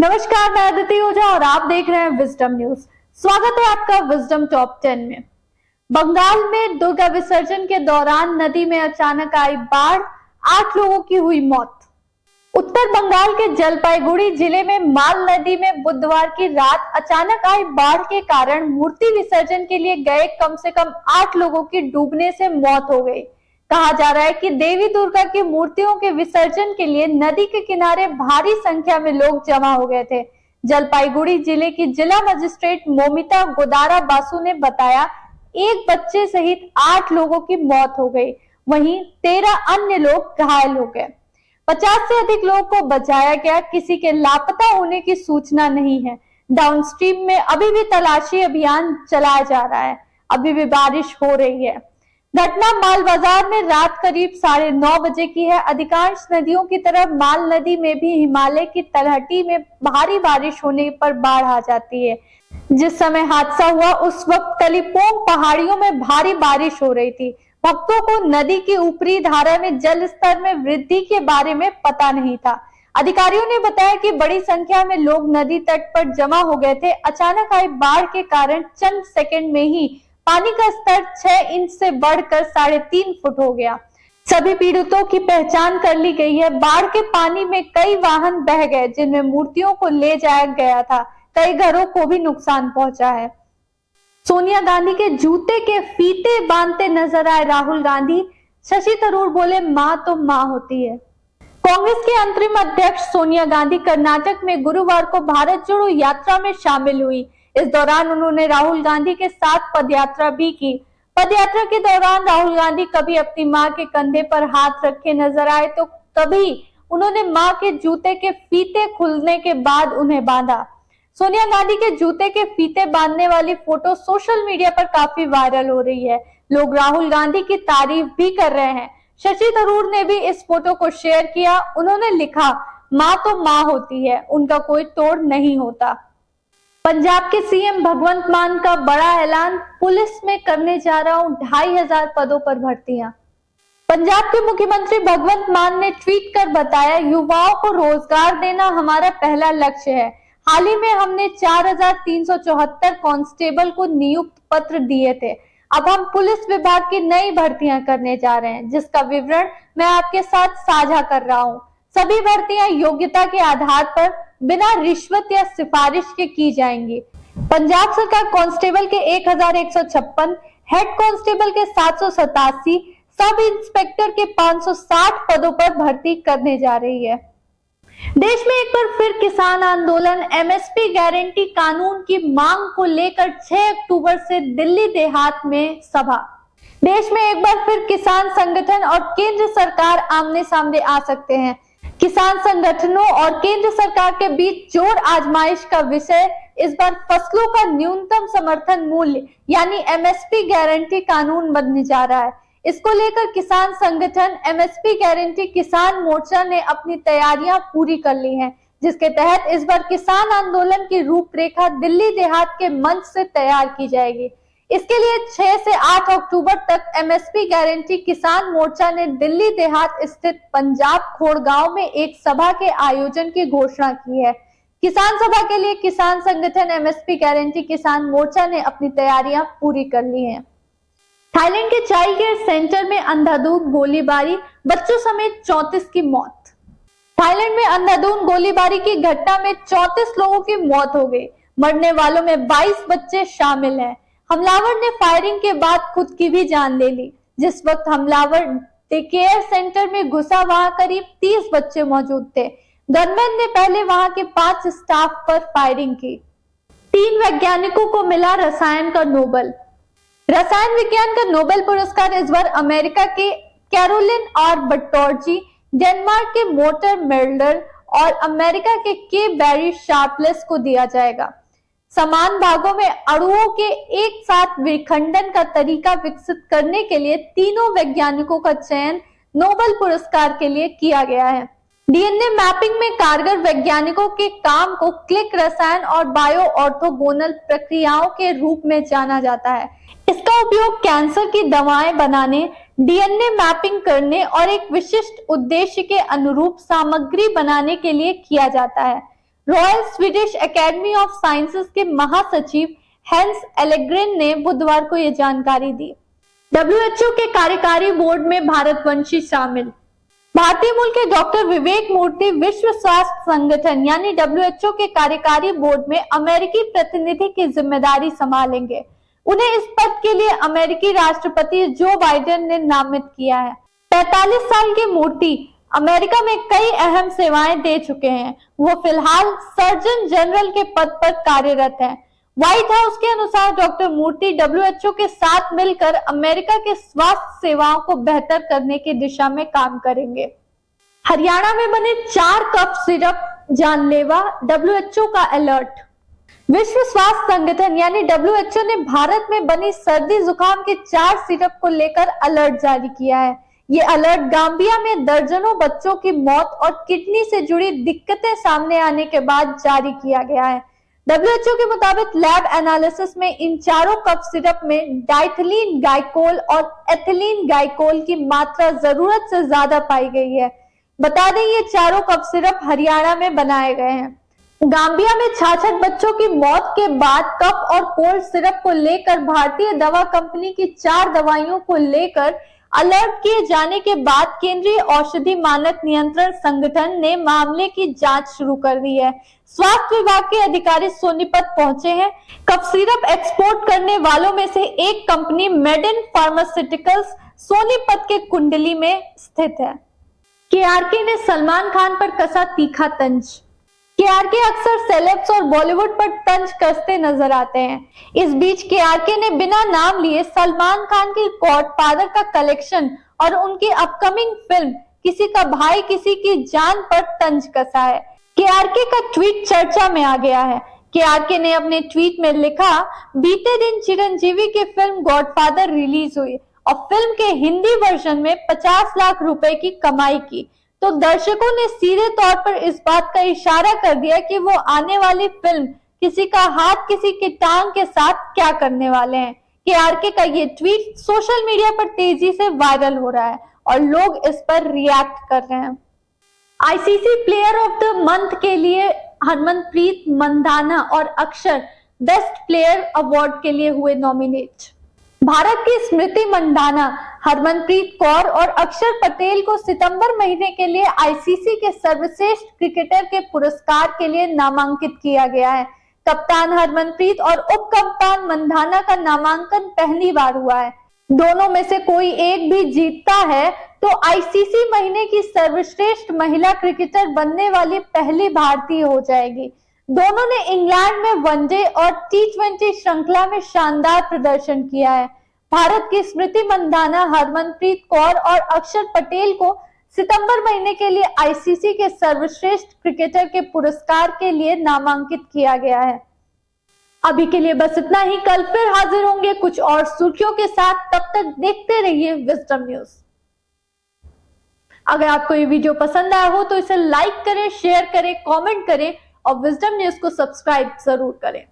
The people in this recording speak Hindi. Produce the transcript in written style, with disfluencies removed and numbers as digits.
नमस्कार, मैं अदिति ओझा और आप देख रहे हैं विजडम न्यूज। स्वागत है आपका विजडम टॉप 10 में। बंगाल में दुर्गा विसर्जन के दौरान नदी में अचानक आई बाढ़, 8 लोगों की हुई मौत। उत्तर बंगाल के जलपाईगुड़ी जिले में माल नदी में बुधवार की रात अचानक आई बाढ़ के कारण मूर्ति विसर्जन के लिए गए कम से कम 8 लोगों की डूबने से मौत हो गई। कहा जा रहा है कि देवी दुर्गा की मूर्तियों के विसर्जन के लिए नदी के किनारे भारी संख्या में लोग जमा हो गए थे। जलपाईगुड़ी जिले की जिला मजिस्ट्रेट मोमिता गोदारा बासु ने बताया, एक बच्चे सहित 8 लोगों की मौत हो गई, वहीं 13 अन्य लोग घायल हो गए। 50 से अधिक लोगों को बचाया गया। किसी के लापता होने की सूचना नहीं है। डाउनस्ट्रीम में अभी भी तलाशी अभियान चलाया जा रहा है। अभी भी बारिश हो रही है। घटना माल बाजार में रात करीब 9:30 बजे की है। अधिकांश नदियों की तरह माल नदी में भी हिमालय की तलहटी में भारी बारिश होने पर बाढ़ आ जाती है। जिस समय हादसा हुआ उस वक्त कलिम्पोंग पहाड़ियों में भारी बारिश हो रही थी। भक्तों को नदी की ऊपरी धारा में जल स्तर में वृद्धि के बारे में पता नहीं था। अधिकारियों ने बताया कि बड़ी संख्या में लोग नदी तट पर जमा हो गए थे। अचानक आई बाढ़ के कारण चंद सेकंड में ही पानी का स्तर 6 इंच से बढ़कर 3.5 फुट हो गया। सभी पीड़ितों की पहचान कर ली गई है। बाढ़ के पानी में कई वाहन बह गए जिनमें मूर्तियों को ले जाया गया था। कई घरों को भी नुकसान पहुंचा है। सोनिया गांधी के जूते के फीते बांधते नजर आए राहुल गांधी। शशि थरूर बोले, मां तो मां होती है। कांग्रेस के अंतरिम अध्यक्ष सोनिया गांधी कर्नाटक में गुरुवार को भारत जोड़ो यात्रा में शामिल हुई। इस दौरान उन्होंने राहुल गांधी के साथ पदयात्रा भी की। पदयात्रा के दौरान राहुल गांधी कभी अपनी मां के कंधे पर हाथ रखे नजर आए तो कभी उन्होंने मां के जूते के फीते खुलने के बाद उन्हें बांधा। सोनिया गांधी के जूते के फीते बांधने वाली फोटो सोशल मीडिया पर काफी वायरल हो रही है। लोग राहुल गांधी की तारीफ भी कर रहे हैं। शशि थरूर ने भी इस फोटो को शेयर किया। उन्होंने लिखा, मां तो मां होती है, उनका कोई तोड़ नहीं होता। पंजाब के सीएम भगवंत मान का बड़ा ऐलान, पुलिस में करने जा रहा हूं 2500 पदों पर भर्तियां। पंजाब के मुख्यमंत्री भगवंत मान ने ट्वीट कर बताया, युवाओं को रोजगार देना हमारा पहला लक्ष्य है। हाल ही में हमने 4374 कांस्टेबल को नियुक्त पत्र दिए थे। अब हम पुलिस विभाग की नई भर्तियां करने जा रहे हैं, जिसका विवरण मैं आपके साथ साझा कर रहा हूं। सभी भर्तियां योग्यता के आधार पर बिना रिश्वत या सिफारिश के की जाएंगी। पंजाब सरकार कांस्टेबल के 1156, हेड कांस्टेबल के 787, सब इंस्पेक्टर के 560 पदों पर भर्ती करने जा रही है। देश में एक बार फिर किसान आंदोलन, एमएसपी गारंटी कानून की मांग को लेकर 6 अक्टूबर से दिल्ली देहात में सभा। देश में एक बार फिर किसान संगठन और केंद्र सरकार आमने सामने आ सकते हैं। किसान संगठनों और केंद्र सरकार के बीच जोर आजमाइश का विषय इस बार फसलों का न्यूनतम समर्थन मूल्य यानी एमएसपी गारंटी कानून बनने जा रहा है। इसको लेकर किसान संगठन एमएसपी गारंटी किसान मोर्चा ने अपनी तैयारियां पूरी कर ली हैं, जिसके तहत इस बार किसान आंदोलन की रूपरेखा दिल्ली देहात के मंच से तैयार की जाएगी। इसके लिए 6 से 8 अक्टूबर तक एमएसपी गारंटी किसान मोर्चा ने दिल्ली देहात स्थित पंजाब खोड़गांव में एक सभा के आयोजन की घोषणा की है। किसान सभा के लिए किसान संगठन एमएसपी गारंटी किसान मोर्चा ने अपनी तैयारियां पूरी कर ली हैं। थाईलैंड के चाइल्ड केयर सेंटर में अंधाधुंध गोलीबारी, बच्चों समेत 34 की मौत। थाईलैंड में अंधाधुंध गोलीबारी की घटना में 34 लोगों की मौत हो गई। मरने वालों में 22 बच्चे शामिल हैं। हमलावर ने फायरिंग के बाद खुद की भी जान ले ली। जिस वक्त हमलावर डे केयर सेंटर में घुसा वहां करीब 30 बच्चे मौजूद थे। गनमैन ने पहले वहां के 5 स्टाफ पर फायरिंग की। 3 वैज्ञानिकों को मिला रसायन का नोबेल। रसायन विज्ञान का नोबेल पुरस्कार इस बार अमेरिका के कैरोलिन आर बटोर्जी, डेनमार्क के मोटर मेल्डर और अमेरिका के बैरी शार्पलेस को दिया जाएगा। समान भागों में अणुओं के एक साथ विखंडन का तरीका विकसित करने के लिए तीनों वैज्ञानिकों का चयन नोबेल पुरस्कार के लिए किया गया है। डीएनए मैपिंग में कारगर वैज्ञानिकों के काम को क्लिक रसायन और बायो ऑर्थोगोनल प्रक्रियाओं के रूप में जाना जाता है। इसका उपयोग कैंसर की दवाएं बनाने, डीएनए मैपिंग करने और एक विशिष्ट उद्देश्य के अनुरूप सामग्री बनाने के लिए किया जाता है। Royal Swedish academy of sciences के महासचिव हेंस एलेग्रेन ने बुधवार को यह जानकारी दी। WHO के कार्यकारी बोर्ड में भारतवंशी शामिल। भारतीय मूल के डॉक्टर विवेक मूर्ति विश्व स्वास्थ्य संगठन यानी WHO के कार्यकारी बोर्ड में अमेरिकी प्रतिनिधि की जिम्मेदारी संभालेंगे। उन्हें इस पद के लिए अमेरिकी राष्ट्रपति जो बाइडेन ने नामित किया है। 45 साल की मूर्ति अमेरिका में कई अहम सेवाएं दे चुके हैं। वो फिलहाल सर्जन जनरल के पद पर कार्यरत हैं। व्हाइट हाउस के अनुसार डॉक्टर मूर्ति WHO के साथ मिलकर अमेरिका के स्वास्थ्य सेवाओं को बेहतर करने की दिशा में काम करेंगे। हरियाणा में बने 4 कफ सिरप जानलेवा, WHO का अलर्ट। विश्व स्वास्थ्य संगठन यानी WHO ने भारत में बनी सर्दी जुकाम के 4 सिरप को लेकर अलर्ट जारी किया है। ये अलर्ट गाम्बिया में दर्जनों बच्चों की मौत और किडनी से जुड़ी दिक्कतें सामने आने के बाद जारी किया गया है। WHO के मुताबिक लैब एनालिसिस में इन चारों कफ सिरप में डाइथिलीन गाइकोल और एथिलीन गाइकोल की मात्रा जरूरत से ज्यादा पाई गई है। बता दें ये चारों कफ सिरप हरियाणा में बनाए गए हैं। गाम्बिया में 66 बच्चों की मौत के बाद कफ और कोल्ड सिरप को लेकर भारतीय दवा कंपनी की 4 दवाइयों को लेकर अलर्ट किए जाने के बाद केंद्रीय औषधि मानक नियंत्रण संगठन ने मामले की जांच शुरू कर दी है। स्वास्थ्य विभाग के अधिकारी सोनीपत पहुंचे हैं। कफ सिरप एक्सपोर्ट करने वालों में से एक कंपनी मेडेन फार्मास्यूटिकल्स सोनीपत के कुंडली में स्थित है। KRK ने सलमान खान पर कसा तीखा तंज। KRK अक्सर सेलेब्स और बॉलीवुड पर तंज कसते नजर आते हैं। इस बीच KRK ने बिना नाम लिए सलमान खान की गॉडफादर का कलेक्शन और उनकी अपकमिंग फिल्म किसी का भाई किसी की जान पर तंज कसा है। KRK का ट्वीट चर्चा में आ गया है। KRK ने अपने ट्वीट में लिखा, बीते दिन चिरंजीवी की फिल्म गॉडफादर रिलीज हुई और फिल्म के हिंदी वर्जन में 50 लाख रुपए की कमाई की, तो दर्शकों ने सीधे तौर पर इस बात का इशारा कर दिया कि वो आने वाली फिल्म किसी का हाथ किसी की टांग के साथ क्या करने वाले हैं। KRK का ये ट्वीट सोशल मीडिया पर तेजी से वायरल हो रहा है और लोग इस पर रिएक्ट कर रहे हैं। ICC player of the month के लिए हरमनप्रीत मंधाना और अक्षर बेस्ट प्लेयर अवार्ड के लिए हुए नॉमिनेट। भारत की स्मृति मंधाना, हरमनप्रीत कौर और अक्षर पटेल को सितंबर महीने के लिए ICC के सर्वश्रेष्ठ क्रिकेटर के पुरस्कार के लिए नामांकित किया गया है। कप्तान हरमनप्रीत और उप कप्तान मंधाना का नामांकन पहली बार हुआ है। दोनों में से कोई एक भी जीतता है तो ICC महीने की सर्वश्रेष्ठ महिला क्रिकेटर बनने वाली पहली भारतीय हो जाएगी। दोनों ने इंग्लैंड में वनडे और T20 श्रृंखला में शानदार प्रदर्शन किया है। भारत की स्मृति मंधाना, हरमनप्रीत कौर और अक्षर पटेल को सितंबर महीने के लिए ICC के सर्वश्रेष्ठ क्रिकेटर के पुरस्कार के लिए नामांकित किया गया है। अभी के लिए बस इतना ही। कल फिर हाजिर होंगे कुछ और सुर्खियों के साथ। तब तक देखते रहिए विजडम न्यूज। अगर आपको ये वीडियो पसंद आया हो तो इसे लाइक करें, शेयर करें, कमेंट करें और विजडम न्यूज को सब्सक्राइब जरूर करें।